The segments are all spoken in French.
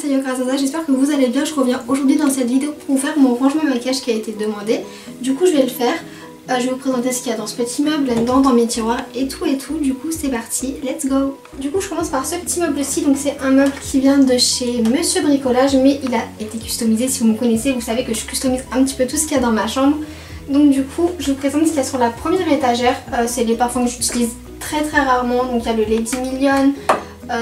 c'est Yoka Zaza, j'espère que vous allez bien. Je reviens aujourd'hui dans cette vidéo pour vous faire mon rangement maquillage qui a été demandé. Du coup je vais le faire, je vais vous présenter ce qu'il y a dans ce petit meuble, là-dedans, dans mes tiroirs et tout. Du coup c'est parti, let's go. Du coup je commence par ce petit meuble-ci, donc c'est un meuble qui vient de chez Monsieur Bricolage, mais il a été customisé. Si vous me connaissez, vous savez que je customise un petit peu tout ce qu'il y a dans ma chambre. Donc du coup je vous présente ce qu'il y a sur la première étagère, c'est les parfums que j'utilise très rarement. Donc il y a le Lady Million,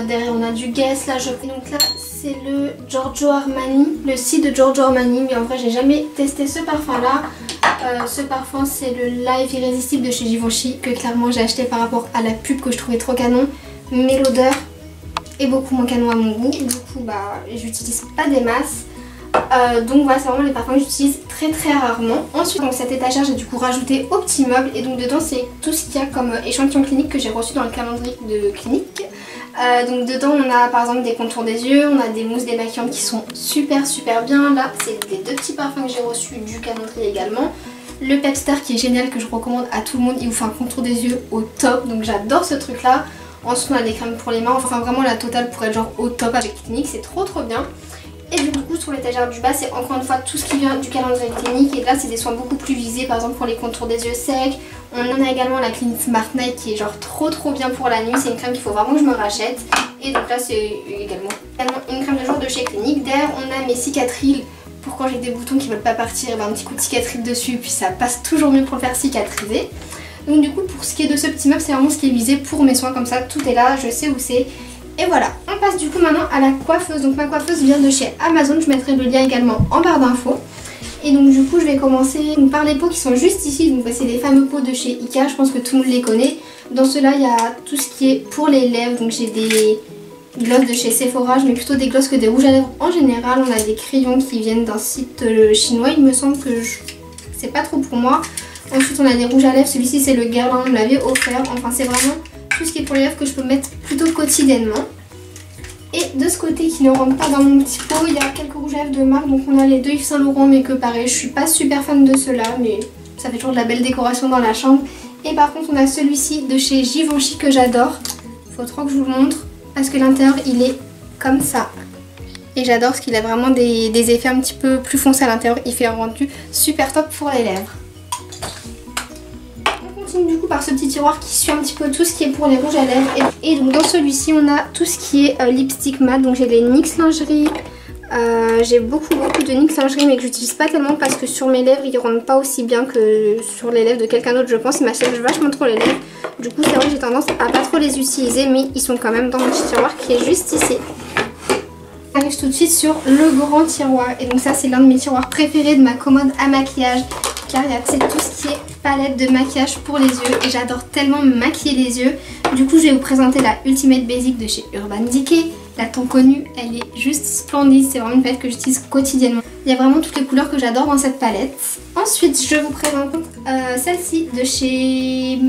derrière on a du Guess, là et donc là c'est le Giorgio Armani, le site de Giorgio Armani, mais en vrai j'ai jamais testé ce parfum là. Ce parfum c'est le Live Irrésistible de chez Givenchy, que clairement j'ai acheté par rapport à la pub que je trouvais trop canon, mais l'odeur est beaucoup moins canon à mon goût, du coup bah j'utilise pas des masses. Donc voilà, c'est vraiment les parfums que j'utilise très rarement. Ensuite dans cette étagère j'ai du coup rajouté au petit meuble, et donc dedans c'est tout ce qu'il y a comme échantillon clinique que j'ai reçu dans le calendrier de clinique. Donc dedans on a par exemple des contours des yeux, on a des mousses démaquillantes qui sont super bien. Là c'est les deux petits parfums que j'ai reçus du calendrier également. Le Pepstar qui est génial, que je recommande à tout le monde, il vous fait un contour des yeux au top, donc j'adore ce truc là. Ensuite on a des crèmes pour les mains, enfin vraiment la totale pour être genre au top avec clinique, c'est trop bien. Et du coup sur l'étagère du bas c'est encore une fois tout ce qui vient du calendrier clinique, et là c'est des soins beaucoup plus visés, par exemple pour les contours des yeux secs. On en a également la Clinique Smart Night qui est genre trop bien pour la nuit, c'est une crème qu'il faut vraiment que je me rachète. Et donc là c'est également une crème de jour de chez Clinique. Derrière on a mes cicatriles pour quand j'ai des boutons qui veulent pas partir, et ben, un petit coup de cicatrille dessus, puis ça passe toujours mieux pour le faire cicatriser. Donc du coup pour ce qui est de ce petit meuble c'est vraiment ce qui est visé pour mes soins, comme ça tout est là, je sais où c'est. Et voilà, on passe du coup maintenant à la coiffeuse. Donc ma coiffeuse vient de chez Amazon, je mettrai le lien également en barre d'infos. Et donc du coup je vais commencer par les pots qui sont juste ici. Donc c'est les fameux pots de chez Ika, je pense que tout le monde les connaît. Dans ceux-là il y a tout ce qui est pour les lèvres, donc j'ai des glosses de chez Sephora, je mets plutôt des glosses que des rouges à lèvres en général. On a des crayons qui viennent d'un site chinois, il me semble que c'est pas trop pour moi. Ensuite on a des rouges à lèvres, celui-ci c'est le Guerlain, on me l'avait offert. Enfin c'est vraiment tout ce qui est pour les lèvres que je peux mettre plutôt quotidiennement. Et de ce côté qui ne rentre pas dans mon petit pot, il y a quelques rouges à lèvres de marque. Donc on a les deux Yves Saint Laurent, mais que pareil je suis pas super fan de ceux-là, mais ça fait toujours de la belle décoration dans la chambre. Et par contre on a celui-ci de chez Givenchy que j'adore. Faut trop que je vous le montre parce que l'intérieur il est comme ça. Et j'adore parce qu'il a vraiment des effets un petit peu plus foncés à l'intérieur. Il fait un rendu super top pour les lèvres. Du coup par ce petit tiroir qui suit un petit peu tout ce qui est pour les rouges à lèvres, et donc dans celui-ci on a tout ce qui est lipstick mat. Donc j'ai les NYX lingerie, j'ai beaucoup de NYX lingerie mais que j'utilise pas tellement parce que sur mes lèvres ils rentrent pas aussi bien que sur les lèvres de quelqu'un d'autre, je pense. Ils m'achètent vachement trop les lèvres, du coup c'est vrai que j'ai tendance à pas trop les utiliser, mais ils sont quand même dans mon petit tiroir qui est juste ici. On arrive tout de suite sur le grand tiroir, et donc ça c'est l'un de mes tiroirs préférés de ma commode à maquillage, car il y a tout ce qui est palette de maquillage pour les yeux, et j'adore tellement me maquiller les yeux. Du coup je vais vous présenter la Ultimate Basic de chez Urban Decay. La tant connue, elle est juste splendide, c'est vraiment une palette que j'utilise quotidiennement. Il y a vraiment toutes les couleurs que j'adore dans cette palette. Ensuite je vous présente celle-ci de chez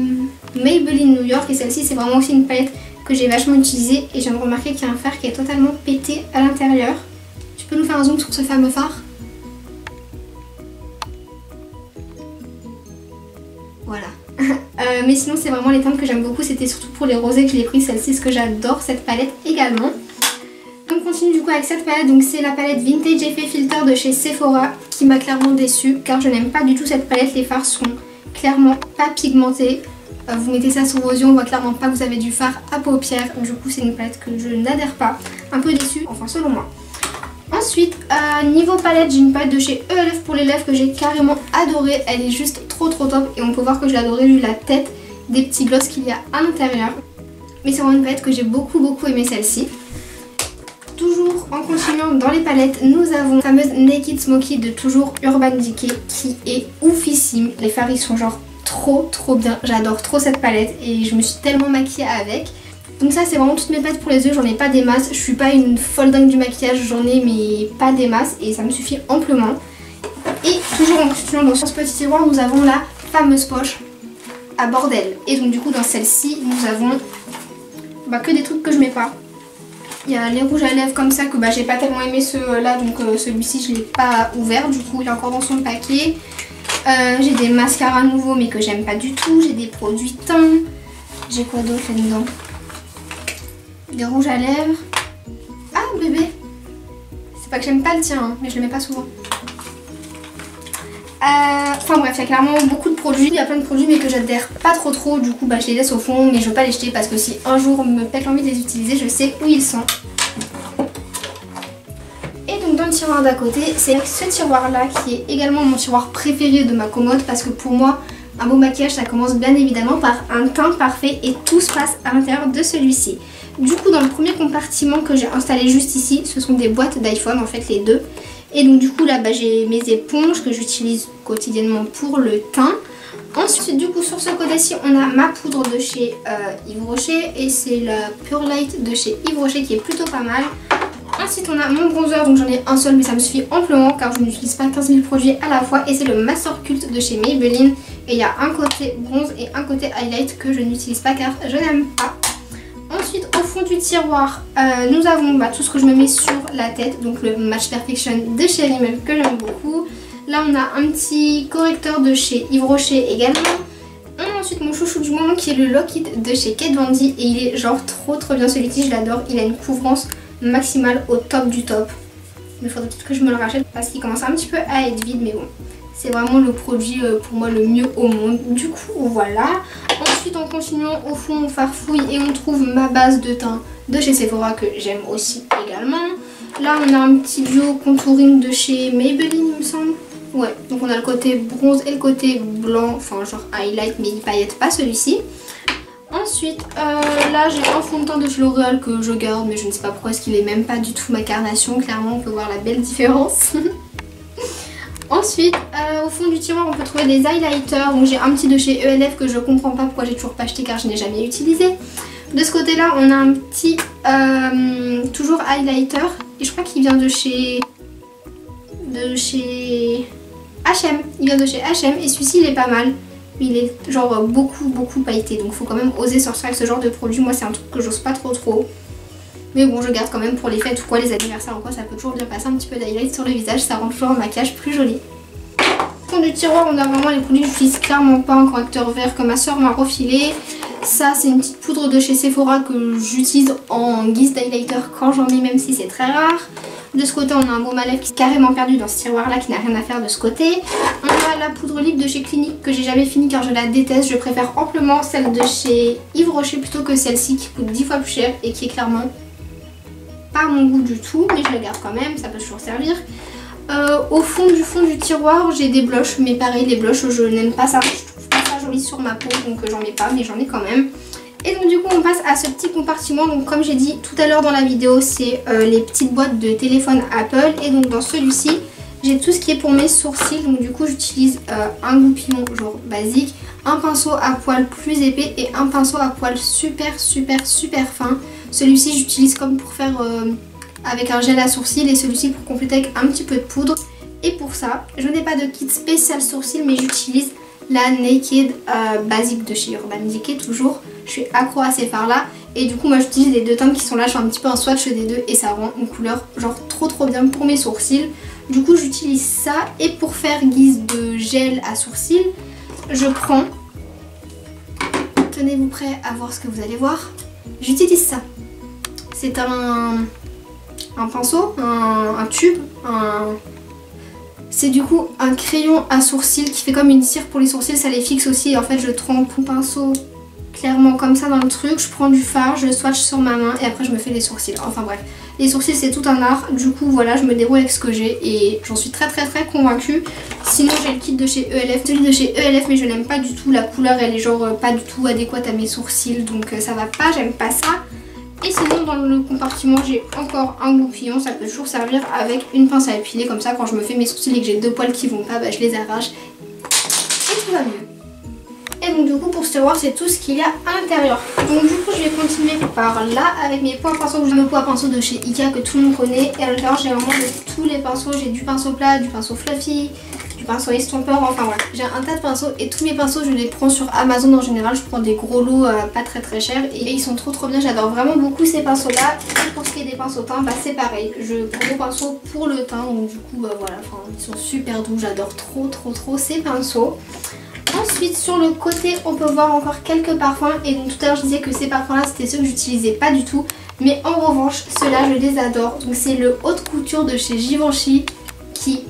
Maybelline New York, et celle-ci c'est vraiment aussi une palette que j'ai vachement utilisée, et je viens de remarquer qu'il y a un fard qui est totalement pété à l'intérieur. Tu peux nous faire un zoom sur ce fameux fard? Voilà. Mais sinon c'est vraiment les teintes que j'aime beaucoup, c'était surtout pour les rosés que je l'ai pris celle-ci, parce que j'adore cette palette également. Donc on continue du coup avec cette palette, donc c'est la palette Vintage Effet Filter de chez Sephora qui m'a clairement déçue, car je n'aime pas du tout cette palette. Les fards sont clairement pas pigmentés. Vous mettez ça sur vos yeux, on voit clairement pas que vous avez du fard à paupières, du coup c'est une palette que je n'adhère pas. Un peu déçue, enfin selon moi. Ensuite, niveau palette, j'ai une palette de chez ELF pour les lèvres que j'ai carrément adorée. Elle est juste trop top, et on peut voir que je l'ai adorée vu la tête des petits gloss qu'il y a à l'intérieur. Mais c'est vraiment une palette que j'ai beaucoup aimé, celle-ci. Toujours en continuant dans les palettes, nous avons la fameuse Naked Smoky de toujours Urban Decay qui est oufissime. Les fards ils sont genre trop bien, j'adore trop cette palette et je me suis tellement maquillée avec. Donc ça c'est vraiment toutes mes palettes pour les yeux, j'en ai pas des masses, je suis pas une folle dingue du maquillage, j'en ai mais pas des masses, et ça me suffit amplement. Et toujours en continuant dans ce petit tiroir, nous avons la fameuse poche à bordel, et donc du coup dans celle-ci nous avons que des trucs que je mets pas. Il y a les rouges à lèvres comme ça que j'ai pas tellement aimé ceux-là, donc celui-ci je l'ai pas ouvert, du coup il est encore dans son paquet. J'ai des mascaras nouveaux mais que j'aime pas du tout, j'ai des produits teints, j'ai quoi d'autre là-dedans? Des rouges à lèvres. Ah bébé, C'est pas que j'aime pas le tien, hein, mais je le mets pas souvent. Enfin bref, il y a clairement beaucoup de produits. Il y a plein de produits mais que j'adhère pas trop. Du coup je les laisse au fond, mais je veux pas les jeter parce que si un jour me pète l'envie de les utiliser, je sais où ils sont. Et donc dans le tiroir d'à côté, c'est ce tiroir là qui est également mon tiroir préféré de ma commode. Parce que pour moi, un beau maquillage ça commence bien évidemment par un teint parfait. Et tout se passe à l'intérieur de celui-ci. Du coup dans le premier compartiment que j'ai installé juste ici, ce sont des boîtes d'iPhone, en fait les deux. Et donc du coup là j'ai mes éponges que j'utilise quotidiennement pour le teint. Ensuite du coup sur ce côté-ci on a ma poudre de chez Yves Rocher. Et c'est la Pure Light de chez Yves Rocher qui est plutôt pas mal. Ensuite on a mon bronzer, donc j'en ai un seul mais ça me suffit amplement car je n'utilise pas 15 000 produits à la fois. Et c'est le Master Cult de chez Maybelline. Et il y a un côté bronze et un côté highlight que je n'utilise pas car je n'aime pas. Ensuite au fond du tiroir nous avons tout ce que je me mets sur la tête. Donc le Match Perfection de chez Rimmel que j'aime beaucoup. Là on a un petit correcteur de chez Yves Rocher également. On a ensuite mon chouchou du moment qui est le Lock It de chez Kat Von D. Et il est genre trop bien celui-ci, je l'adore. Il a une couvrance maximale au top du top. Il faudrait peut-être que je me le rachète parce qu'il commence un petit peu à être vide, mais bon. C'est vraiment le produit pour moi le mieux au monde. Du coup voilà. Ensuite en continuant au fond on farfouille et on trouve ma base de teint de chez Sephora que j'aime aussi également. Là on a un petit duo contouring de chez Maybelline il me semble. Ouais, donc on a le côté bronze et le côté blanc, enfin genre highlight mais il paillette pas celui-ci. Ensuite là j'ai un fond de teint de chez L'Oréal que je garde mais je ne sais pas pourquoi est-ce qu'il est même pas du tout ma carnation. Clairement on peut voir la belle différence. Ensuite au fond du tiroir on peut trouver des highlighters. Donc j'ai un petit de chez ELF que je comprends pas pourquoi j'ai toujours pas acheté car je n'ai jamais utilisé. De ce côté là on a un petit toujours highlighter et je crois qu'il vient de chez H&M. Il vient de chez H&M et celui-ci il est pas mal. Il est genre beaucoup pailleté, donc faut quand même oser sortir avec ce genre de produit. Moi c'est un truc que j'ose pas trop. Mais bon je garde quand même pour les fêtes ou quoi, les anniversaires ou quoi, ça peut toujours bien passer un petit peu d'highlight sur le visage, ça rend toujours un maquillage plus joli. Au fond du tiroir on a vraiment les produits que j'utilise clairement pas, un correcteur vert que ma soeur m'a refilé. Ça c'est une petite poudre de chez Sephora que j'utilise en guise d'highlighter quand j'en ai, même si c'est très rare. De ce côté on a un baume à lèvres qui est carrément perdu dans ce tiroir là, qui n'a rien à faire de ce côté. On a la poudre lip de chez Clinique que j'ai jamais fini car je la déteste. Je préfère amplement celle de chez Yves Rocher plutôt que celle-ci qui coûte 10 fois plus cher et qui est clairement pas à mon goût du tout, mais je la garde quand même, ça peut toujours servir. Au fond du tiroir j'ai des blushs, mais pareil les blushs je n'aime pas ça, je trouve pas ça joli sur ma peau donc j'en mets pas, mais j'en ai quand même. Et donc du coup on passe à ce petit compartiment. Donc comme j'ai dit tout à l'heure dans la vidéo, c'est les petites boîtes de téléphone Apple. Et donc dans celui-ci j'ai tout ce qui est pour mes sourcils. Donc du coup j'utilise un goupillon genre basique, un pinceau à poils plus épais et un pinceau à poils super fin. Celui-ci j'utilise comme pour faire avec un gel à sourcils et celui-ci pour compléter avec un petit peu de poudre. Et pour ça je n'ai pas de kit spécial sourcils, mais j'utilise la Naked basique de chez Urban Decay toujours. Je suis accro à ces fards là et du coup moi j'utilise les deux teintes qui sont là, je fais un petit peu un swatch des deux et ça rend une couleur genre trop bien pour mes sourcils. Du coup j'utilise ça et pour faire guise de gel à sourcils je prends, tenez-vous prêts à voir ce que vous allez voir, j'utilise ça. C'est un pinceau, un tube, c'est du coup un crayon à sourcils qui fait comme une cire pour les sourcils, ça les fixe aussi. Et en fait je trempe mon pinceau clairement comme ça dans le truc, je prends du fard, je le swatch sur ma main et après je me fais les sourcils. Enfin bref, les sourcils c'est tout un art. Du coup voilà, je me débrouille avec ce que j'ai et j'en suis très convaincue. Sinon j'ai le kit de chez ELF, celui de chez ELF mais je n'aime pas du tout, la couleur elle est genre pas du tout adéquate à mes sourcils donc ça va pas, j'aime pas ça. Et sinon dans le compartiment j'ai encore un goupillon, ça peut toujours servir avec une pince à épiler, comme ça quand je me fais mes sourcils et que j'ai deux poils qui vont pas, je les arrache et tout va mieux. Et donc du coup pour ce tiroir c'est tout ce qu'il y a à l'intérieur. Donc du coup je vais continuer par là avec mes points à pinceau. J'ai le point à pinceau de chez Ikea que tout le monde connaît et à l'intérieur j'ai vraiment de tous les pinceaux. J'ai du pinceau plat, du pinceau fluffy, du pinceau estompeur, enfin voilà. J'ai un tas de pinceaux et tous mes pinceaux je les prends sur Amazon en général. Je prends des gros lots pas très chers et ils sont trop bien. J'adore vraiment beaucoup ces pinceaux là. Et pour ce qui est des pinceaux teints, c'est pareil. Je prends des pinceaux pour le teint donc du coup voilà, ils sont super doux. J'adore trop ces pinceaux. Ensuite sur le côté on peut voir encore quelques parfums et donc tout à l'heure je disais que ces parfums là c'était ceux que j'utilisais pas du tout. Mais en revanche ceux-là je les adore. Donc c'est le haute couture de chez Givenchy qui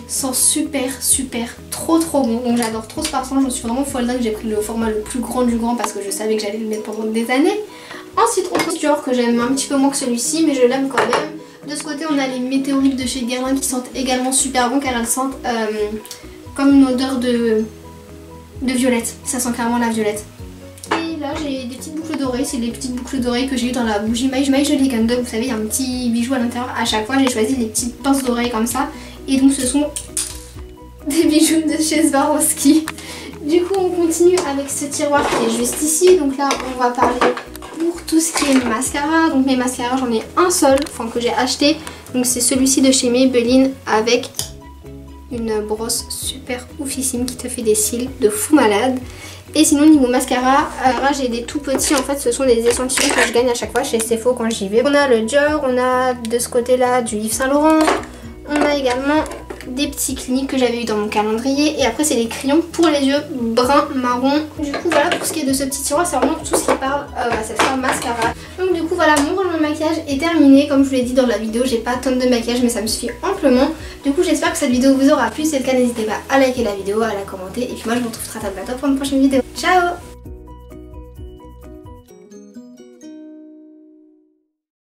sent super trop bon. Donc j'adore trop ce parfum, j'en suis vraiment folle dingue. J'ai pris le format le plus grand du grand parce que je savais que j'allais le mettre pendant des années. Ensuite on trouve Dior que j'aime un petit peu moins que celui-ci mais je l'aime quand même. De ce côté on a les météorites de chez Guerlain qui sentent également super bon car elles sentent comme une odeur de violette. Ça sent clairement la violette. Et là j'ai des petites boucles d'oreilles, c'est les petites boucles d'oreilles que j'ai eu dans la bougie My Jolie Candle. Vous savez il y a un petit bijou à l'intérieur. À chaque fois j'ai choisi les petites pinces d'oreilles comme ça. Et donc ce sont des bijoux de chez Swarovski. Du coup on continue avec ce tiroir qui est juste ici. Donc là on va parler pour tout ce qui est mascara. Donc mes mascaras j'en ai un seul, enfin que j'ai acheté. Donc c'est celui-ci de chez Maybelline avec une brosse super oufissime qui te fait des cils de fou malade. Et sinon niveau mascara, là j'ai des tout petits, en fait ce sont des échantillons que je gagne à chaque fois chez Sephora quand j'y vais. On a le Dior, on a de ce côté là du Yves Saint Laurent. On a également des petits cliniques que j'avais eu dans mon calendrier. Et après c'est des crayons pour les yeux brun marron. Du coup voilà pour ce qui est de ce petit tiroir, c'est vraiment tout ce qui parle à cette fois mascara. Donc du coup voilà mon rangement de maquillage est terminé. Comme je vous l'ai dit dans la vidéo, j'ai pas tonne de maquillage mais ça me suffit amplement. Du coup j'espère que cette vidéo vous aura plu. Si c'est le cas n'hésitez pas à liker la vidéo, à la commenter. Et puis moi je vous retrouve très bientôt pour une prochaine vidéo. Ciao!